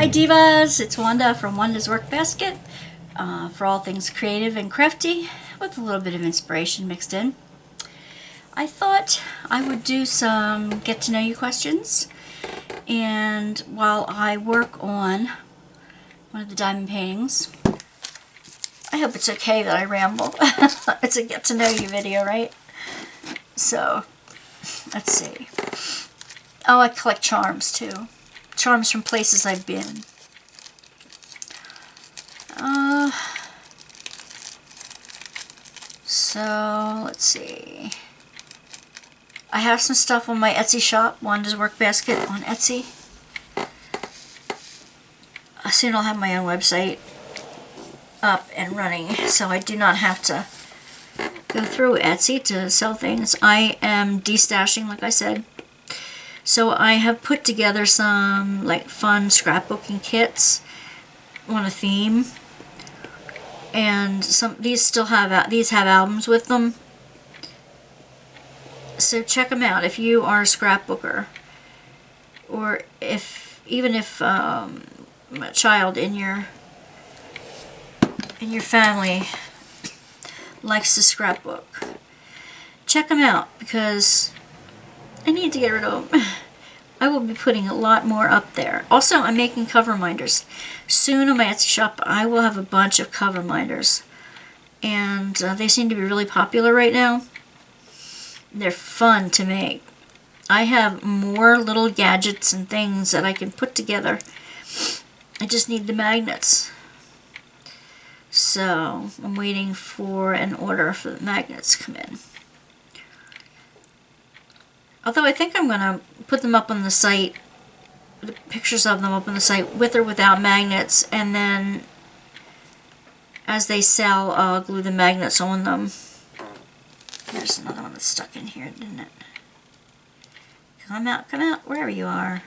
Hi Divas, it's Wanda from Wanda's Workbasket for all things creative and crafty with a little bit of inspiration mixed in. I thought I would do some get to know you questions, and while I work on one of the diamond paintings, I hope it's okay that I ramble. It's a get to know you video, right? So, let's see. Oh, I collect charms too. Charms from places I've been. So, let's see. I have some stuff on my Etsy shop, Wanda's Workbasket on Etsy. Soon I'll have my own website up and running, so I do not have to go through Etsy to sell things. I am destashing, like I said. So I have put together some like fun scrapbooking kits on a theme, and these have albums with them. So check them out if you are a scrapbooker, or even if a child in your family likes to scrapbook. Check them out because I need to get rid of them. I will be putting a lot more up there. Also, I'm making cover minders. Soon on my Etsy shop, I will have a bunch of cover minders. And they seem to be really popular right now. They're fun to make. I have more little gadgets and things that I can put together. I just need the magnets. So, I'm waiting for an order for the magnets to come in. Although I think I'm going to put them up on the site, the pictures of them up on the site with or without magnets, and then as they sell, I'll glue the magnets on them. There's another one that's stuck in here, didn't it? Come out, wherever you are.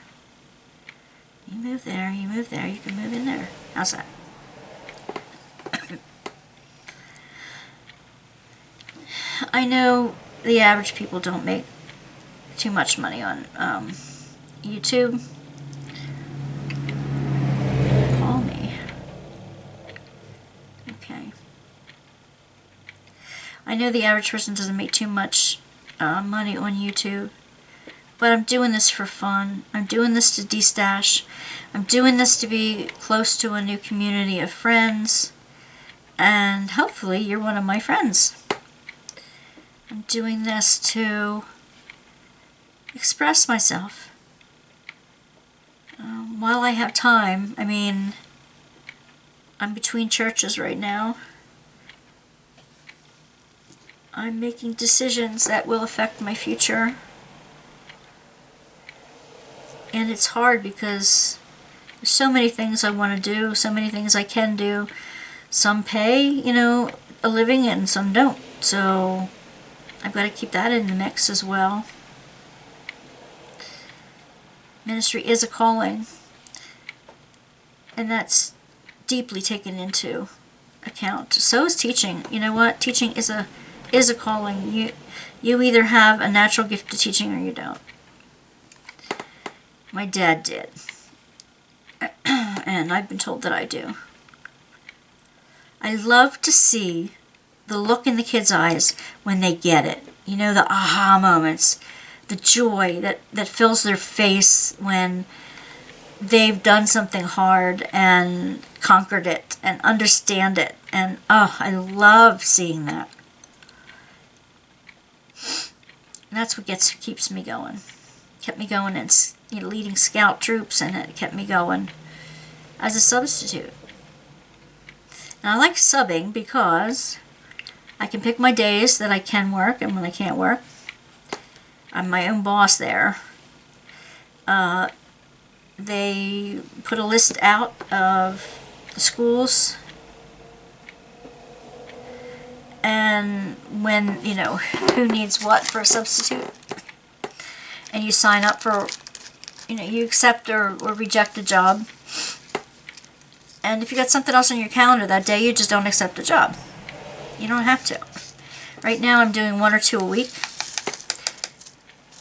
You move there, you can move in there. How's that? I know the average people don't make too much money on YouTube. Call me. Okay. I know the average person doesn't make too much money on YouTube, but I'm doing this for fun. I'm doing this to destash. I'm doing this to be close to a new community of friends, and hopefully you're one of my friends. I'm doing this to express myself while I have time. I mean, I'm between churches right now. I'm making decisions that will affect my future, and it's hard because there's so many things I want to do, so many things I can do. Some pay, a living, and some don't, so I've got to keep that in the mix as well. Ministry is a calling, and that's deeply taken into account. So is teaching. You know what? Teaching is a calling. You either have a natural gift to teaching or you don't. My dad did, and I've been told that I do. I love to see the look in the kids' eyes when they get it. The aha moments. The joy that fills their face when they've done something hard and conquered it and understand it. And I love seeing that. And that's what keeps me going. Kept me going in leading scout troops, and it kept me going as a substitute. And I like subbing because I can pick my days that I can work and when I can't work. I'm my own boss there. They put a list out of the schools, and when, who needs what for a substitute. And you sign up for, you accept or reject a job. And if you got something else on your calendar that day, you just don't accept the job. You don't have to. Right now I'm doing 1 or 2 a week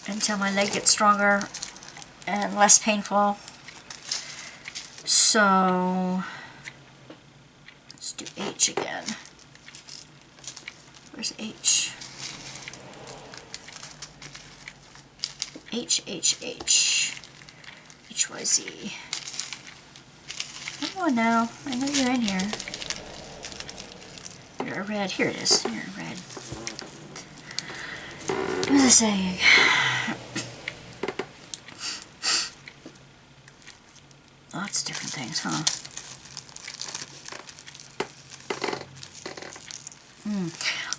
until my leg gets stronger and less painful. So let's do H again. Where's H? H, H, H. H, Y, Z. Come on now. I know you're in here. You're a red. Here it is. You're a red. What was I saying? Lots of different things, huh?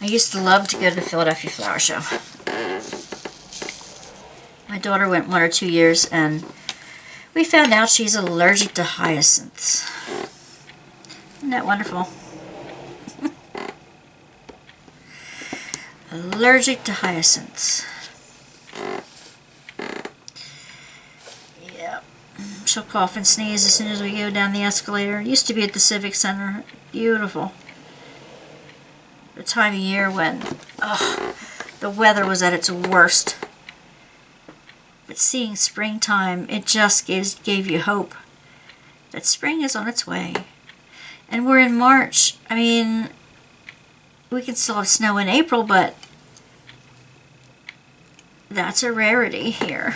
I used to love to go to the Philadelphia Flower Show. My daughter went 1 or 2 years, and we found out she's allergic to hyacinths. Isn't that wonderful? Allergic to hyacinths. Yeah. She'll cough and sneeze as soon as we go down the escalator. It used to be at the Civic Center. Beautiful. The time of year when the weather was at its worst. But seeing springtime, it just gave you hope that spring is on its way. And we're in March. I mean, we can still have snow in April, but that's a rarity here.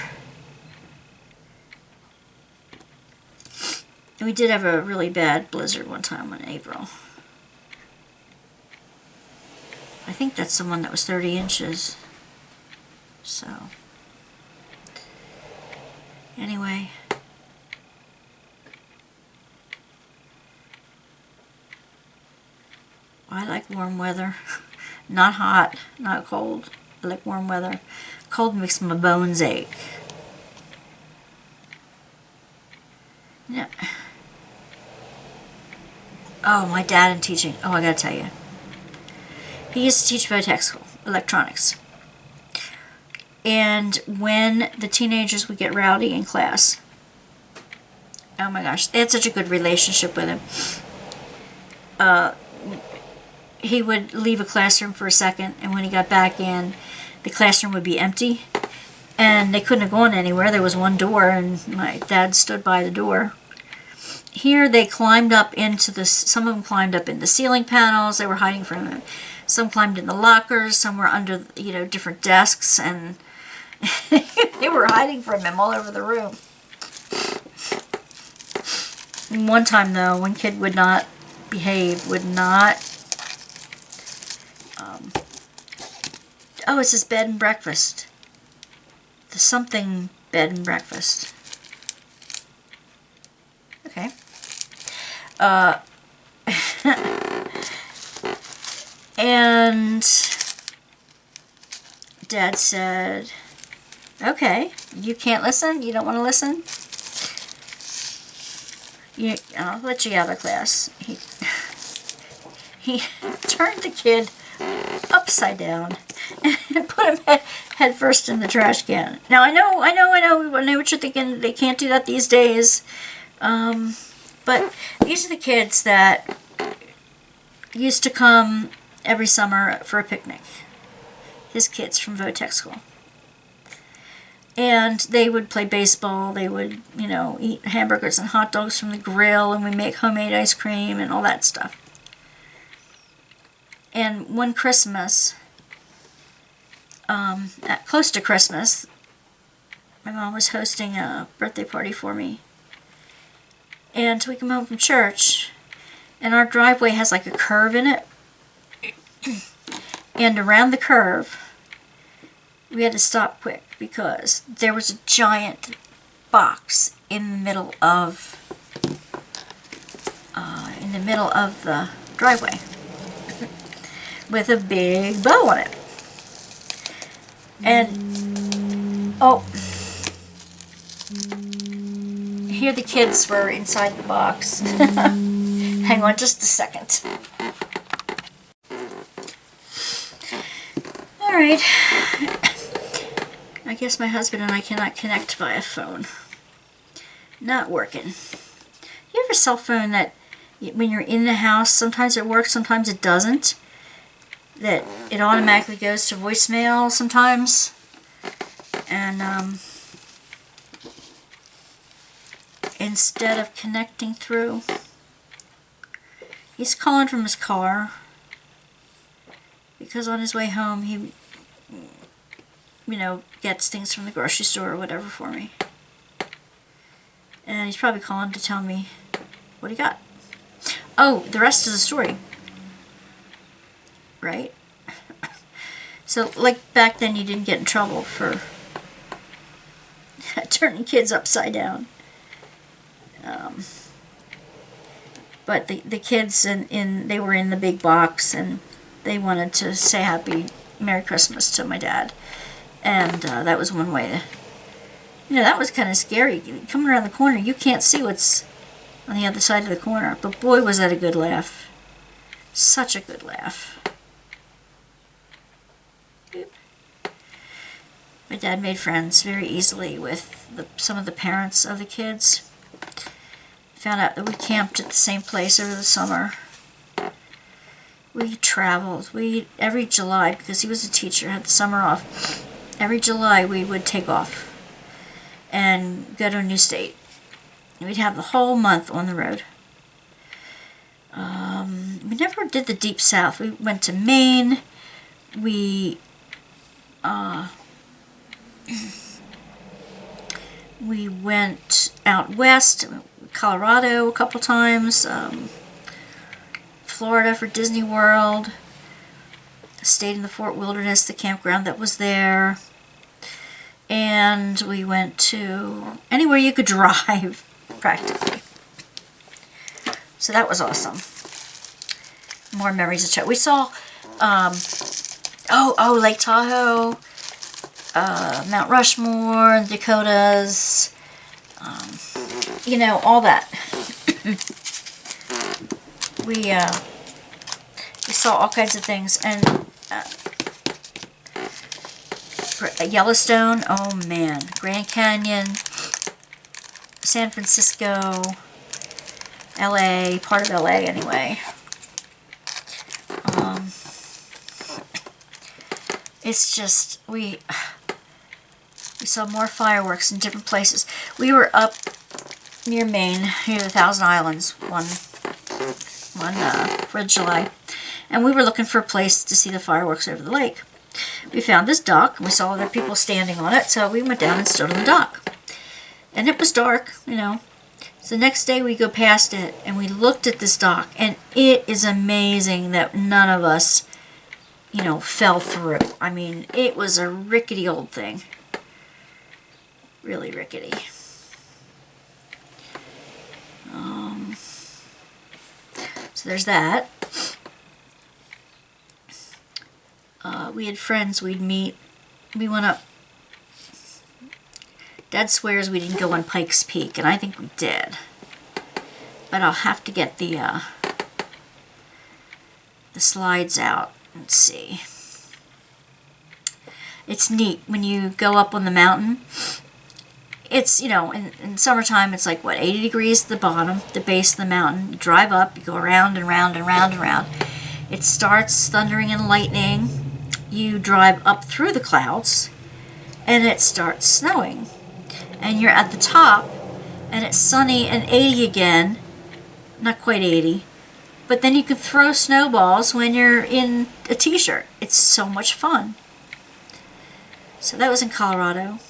And we did have a really bad blizzard one time in April. I think that's the one that was 30 inches. So, anyway. I like warm weather. Not hot, not cold. I like warm weather. Cold makes my bones ache. Yeah. Oh, my dad in teaching. Oh, I gotta tell you. He used to teach vo-tech school, electronics. And when the teenagers would get rowdy in class, oh my gosh, they had such a good relationship with him. He would leave a classroom for a second, and when he got back in, the classroom would be empty, and they couldn't have gone anywhere. There was one door, and my dad stood by the door. Here, they climbed up into the, some of them climbed up in the ceiling panels. They were hiding from him. Some climbed in the lockers. Some were under, you know, different desks, and they were hiding from him all over the room. And one time, though, one kid would not behave, would not. Oh, it says bed and breakfast. The something bed and breakfast. Okay. And Dad said, okay, you can't listen? You don't want to listen? I'll let you out of class. He turned the kid upside down and put him head first in the trash can. Now, I know what you're thinking. They can't do that these days. But these are the kids that used to come every summer for a picnic. His kids from vo-tech school. And they would play baseball. They would, you know, eat hamburgers and hot dogs from the grill, and we make homemade ice cream and all that stuff. And one Christmas, close to Christmas, my mom was hosting a birthday party for me. And we come home from church, and our driveway has like a curve in it. And around the curve, we had to stop quick because there was a giant box in the middle of the driveway with a big bow on it. And here the kids were inside the box. Hang on just a second. Alright. I guess my husband and I cannot connect via phone. Not working. You have a cell phone that when you're in the house, sometimes it works, sometimes it doesn't? That it automatically goes to voicemail sometimes? And, instead of connecting through. He's calling from his car because on his way home he, gets things from the grocery store or whatever for me. And he's probably calling to tell me what he got. Oh, the rest of the story. Right? So, like back then you didn't get in trouble for turning kids upside down. But the kids they were in the big box and they wanted to say Merry Christmas to my dad. And that was one way to, that was kind of scary. Coming around the corner, you can't see what's on the other side of the corner. But boy, was that a good laugh. Such a good laugh. My dad made friends very easily with some of the parents of the kids. Found out that we camped at the same place over the summer. We traveled. Every July, because he was a teacher, had the summer off. Every July we would take off and go to a new state. We'd have the whole month on the road. We never did the deep south. We went to Maine. We went out west, Colorado a couple times, Florida for Disney World, stayed in the Fort Wilderness, the campground that was there, and we went to anywhere you could drive, practically. So that was awesome. More memories to show. We saw, Lake Tahoe, Mount Rushmore, the Dakotas, all that. We saw all kinds of things, and Yellowstone, oh man, Grand Canyon, San Francisco, LA, part of LA anyway. It's just, we saw more fireworks in different places. We were up near Maine, near the Thousand Islands, one 4th of July, and we were looking for a place to see the fireworks over the lake. We found this dock, and we saw other people standing on it, so we went down and stood on the dock. And it was dark, So the next day we go past it, and we looked at this dock, and it is amazing that none of us, fell through. I mean, it was a rickety old thing. Really rickety. So there's that. We had friends we'd meet. We went up. Dad swears we didn't go on Pikes Peak, and I think we did. But I'll have to get the slides out and see. It's neat when you go up on the mountain. It's, in summertime, it's like, 80 degrees at the bottom, the base of the mountain. You drive up, you go around and round and round and round. It starts thundering and lightning. You drive up through the clouds, and it starts snowing. And you're at the top, and it's sunny and 80 again. Not quite 80. But then you can throw snowballs when you're in a t-shirt. It's so much fun. So that was in Colorado.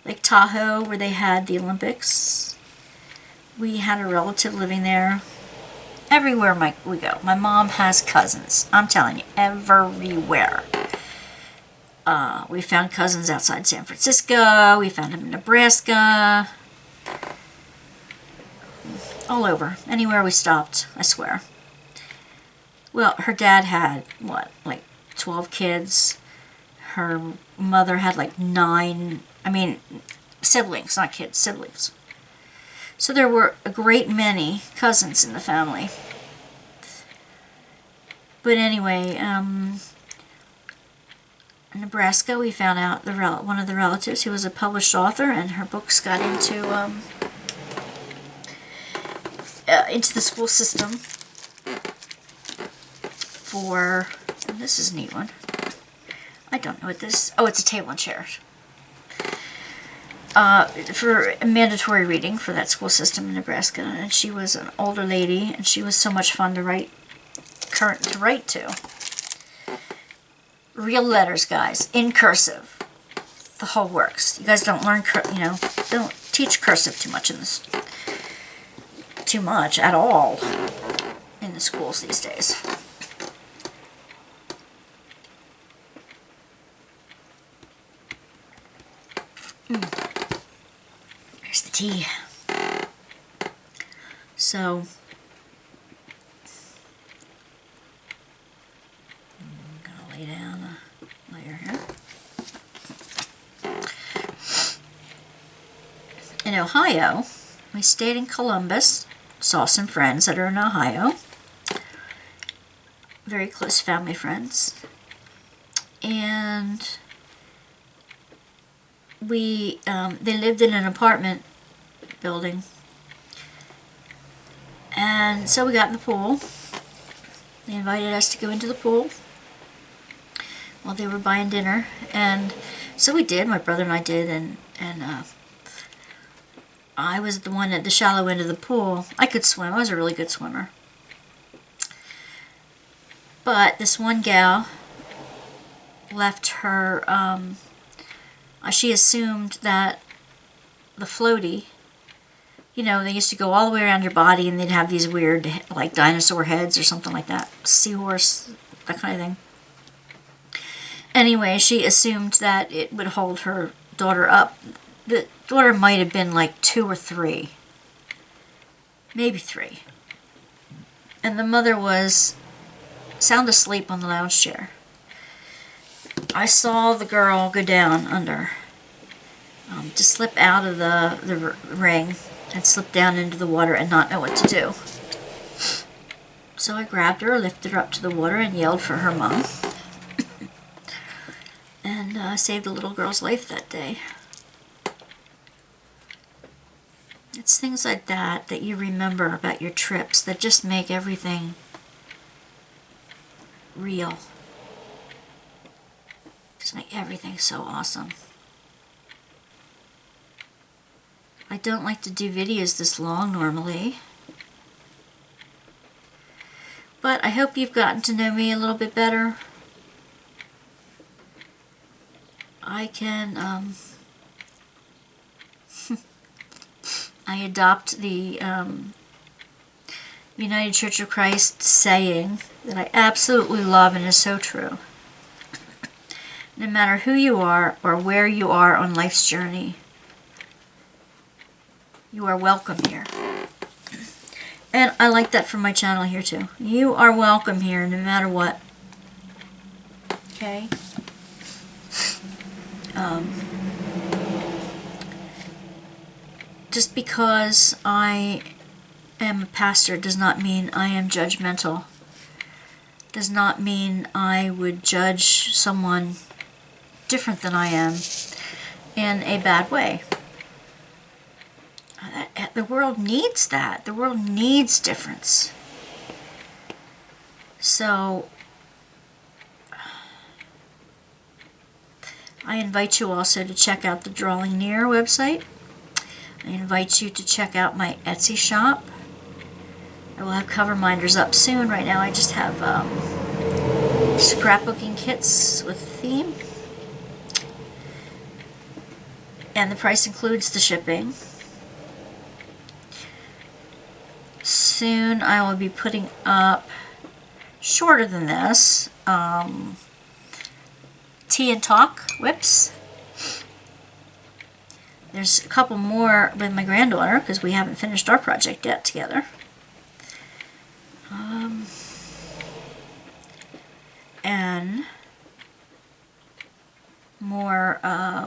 Lake Tahoe, where they had the Olympics. We had a relative living there. Everywhere we go. My mom has cousins. I'm telling you, everywhere. We found cousins outside San Francisco. We found them in Nebraska. All over. Anywhere we stopped, I swear. Well, her dad had, 12 kids. Her mother had 9, siblings, not kids, siblings. So there were a great many cousins in the family. But anyway, in Nebraska, we found out one of the relatives who was a published author, and her books got into the school system and this is a neat one. I don't know what this, it's a table and chairs. for mandatory reading for that school system in Nebraska, and she was an older lady, and she was so much fun to write to. Real letters, guys, in cursive, the whole works. You guys don't learn, don't teach cursive too much at all in the schools these days. There's the tea. So, I'm going to lay down a layer here. In Ohio, we stayed in Columbus, saw some friends that are in Ohio, very close family friends, and they lived in an apartment building, and so we got in the pool. They invited us to go into the pool while they were buying dinner, and so we did. My brother and I did, and I was the one at the shallow end of the pool. I could swim. I was a really good swimmer. But this one gal left her, she assumed that the floaty, they used to go all the way around your body, and they'd have these weird, like, dinosaur heads or something like that. Seahorse, that kind of thing. Anyway, she assumed that it would hold her daughter up. The daughter might have been like 2 or 3. Maybe 3. And the mother was sound asleep on the lounge chair. I saw the girl go down under, to slip out of the ring and slip down into the water and not know what to do. So I grabbed her, lifted her up to the water, and yelled for her mom. And saved a little girl's life that day. It's things like that you remember about your trips that just make everything real. Just make everything so awesome. I don't like to do videos this long normally, but I hope you've gotten to know me a little bit better. I can, I adopt the United Church of Christ saying that I absolutely love and is so true. No matter who you are or where you are on life's journey, you are welcome here. And I like that for my channel here too. You are welcome here no matter what. Okay? Just because I am a pastor does not mean I am judgmental. Does not mean I would judge someone different than I am in a bad way. The world needs that. The world needs difference. So I invite you also to check out the Drawing Near website. I invite you to check out my Etsy shop. I will have cover minders up soon. Right now I just have scrapbooking kits with theme. And the price includes the shipping. Soon I will be putting up, shorter than this, Tea and Talk WIPs. There's a couple more with my granddaughter because we haven't finished our project yet together. And more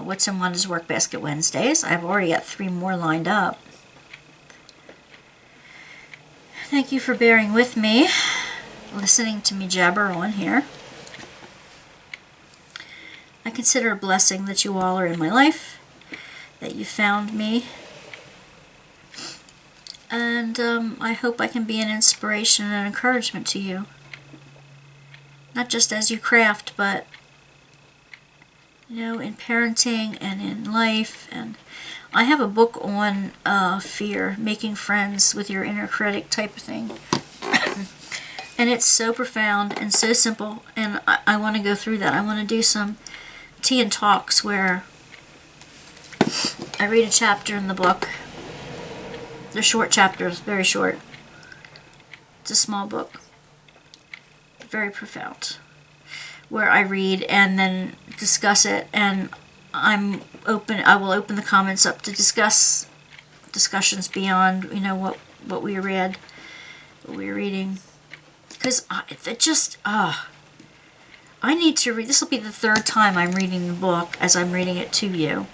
What's in Wanda's Workbasket Wednesdays. I've already got 3 more lined up. Thank you for bearing with me, listening to me jabber on here. I consider a blessing that you all are in my life, that you found me, and I hope I can be an inspiration and encouragement to you. Not just as you craft, but in parenting and in life. And I have a book on fear, making friends with your inner critic type of thing. And it's so profound and so simple, and I want to go through that. I want to do some tea and talks where I read a chapter in the book. They're short chapters, very short. It's a small book, very profound, where I read and then discuss it, and I will open the comments up to discussions beyond, what we read, what we were reading. Because I need to read. This will be the third time I'm reading the book as I'm reading it to you.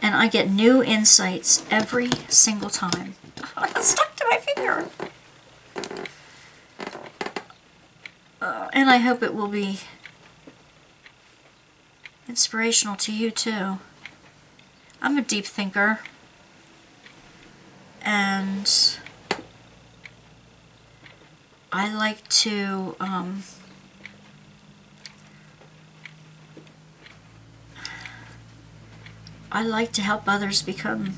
And I get new insights every single time. Oh, it's stuck to my finger. And I hope it will be inspirational to you too. I'm a deep thinker. And I like to help others become,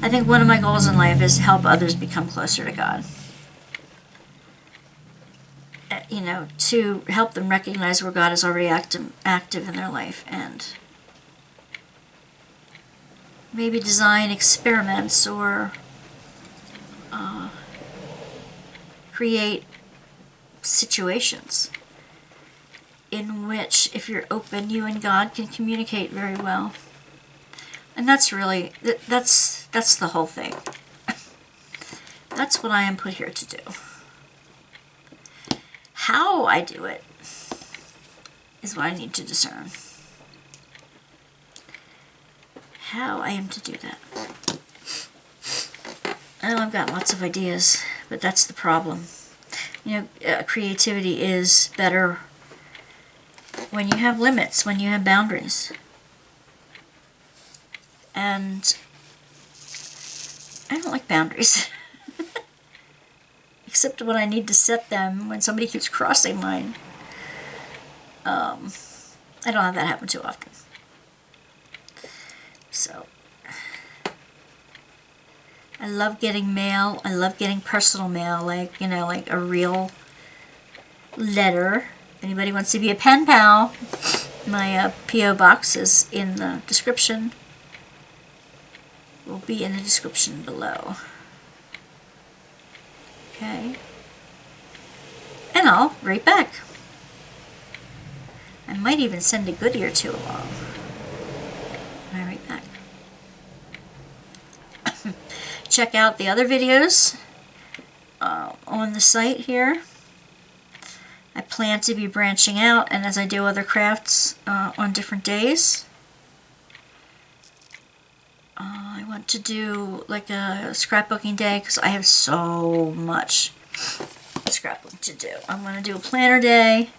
I think one of my goals in life is to help others become closer to God. To help them recognize where God is already active in their life, and maybe design experiments or create situations in which, if you're open, you and God can communicate very well. And that's really, that's the whole thing. That's what I am put here to do. How I do it is what I need to discern. How I am to do that. Oh, I've got lots of ideas, but that's the problem. Creativity is better when you have limits, when you have boundaries. And I don't like boundaries. Except when I need to set them, when somebody keeps crossing mine. I don't have that happen too often. So, I love getting mail. I love getting personal mail, like a real letter. If anybody wants to be a pen pal, my P.O. box is in the description. Will be in the description below. Okay. And I'll write back. I might even send a goodie or two along when I write back. Check out the other videos on the site here. I plan to be branching out, and as I do other crafts on different days. I want to do like a scrapbooking day because I have so much scrapbooking to do. I'm going to do a planner day.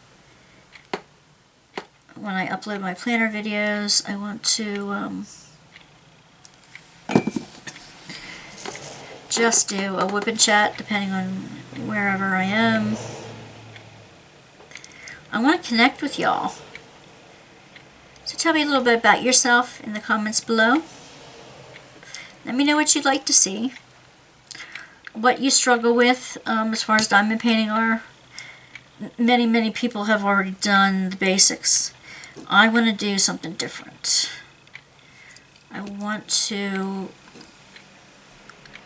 When I upload my planner videos, I want to just do a WIP and chat depending on wherever I am. I want to connect with y'all. So tell me a little bit about yourself in the comments below. Let me know what you'd like to see. What you struggle with as far as diamond painting are. Many people have already done the basics. I want to do something different. I want to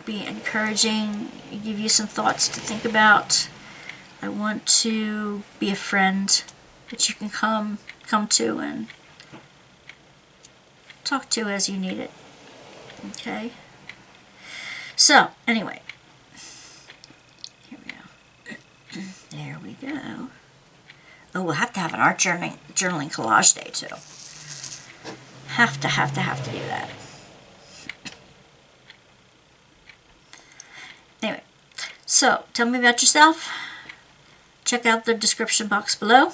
be encouraging, give you some thoughts to think about. I want to be a friend that you can come to and talk to as you need it. Okay? So, anyway. Here we go. There we go. Oh, we'll have to have an art journaling collage day, too. Have to do that. Anyway. So, tell me about yourself. Check out the description box below.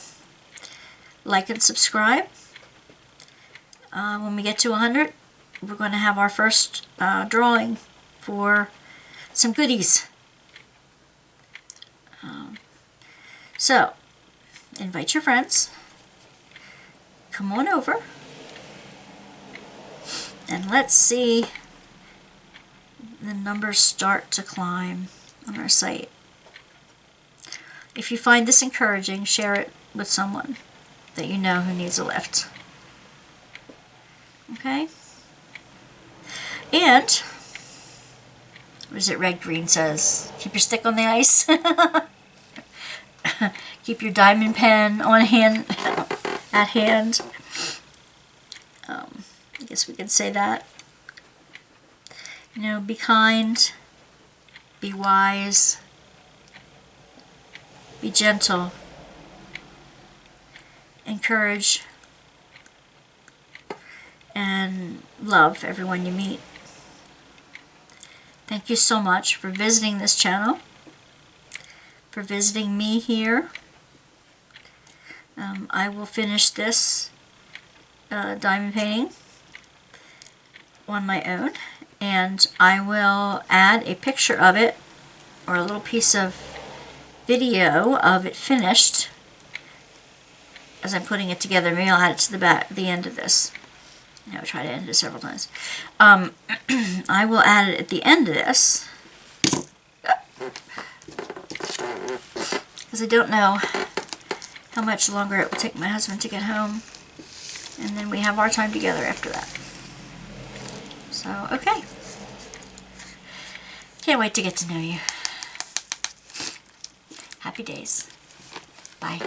Like and subscribe. When we get to 100, we're going to have our first drawing for some goodies. So, invite your friends. come on over and let's see the numbers start to climb on our site. If you find this encouraging, share it with someone that you know who needs a lift. Okay? And, what is it, Red Green says? Keep your stick on the ice. Keep your diamond pen on hand, at hand. I guess we could say that. You know, be kind, be wise, be gentle, encourage, and love everyone you meet. Thank you so much for visiting this channel, for visiting me here. I will finish this diamond painting on my own, and I will add a picture of it, or a little piece of video of it finished as I'm putting it together. Maybe I'll add it to the end of this. You know, try to end it several times. I will add it at the end of this, because I don't know how much longer it will take my husband to get home, and then we have our time together after that. So, okay. Can't wait to get to know you. Happy days. Bye.